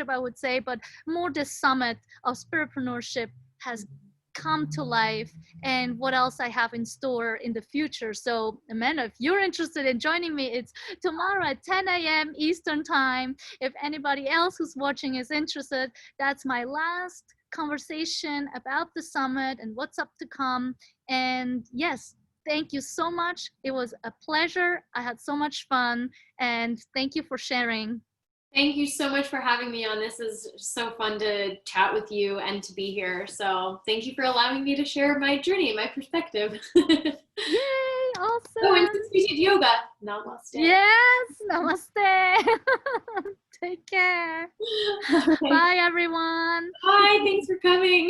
I would say, but more the summit of Spiritpreneurship has come to life, and what else I have in store in the future. So Amanda, if you're interested in joining me, it's tomorrow at 10 a.m. Eastern time. If anybody else who's watching is interested, that's my last conversation about the summit and what's up to come. And yes, thank you so much. It was a pleasure. I had so much fun, and thank you for sharing. Thank you so much for having me on. This is so fun to chat with you and to be here. So thank you for allowing me to share my journey, my perspective. Yay, awesome. Oh, and since we did yoga, namaste. Yes, namaste. Take care. Bye, everyone. Bye, thanks for coming.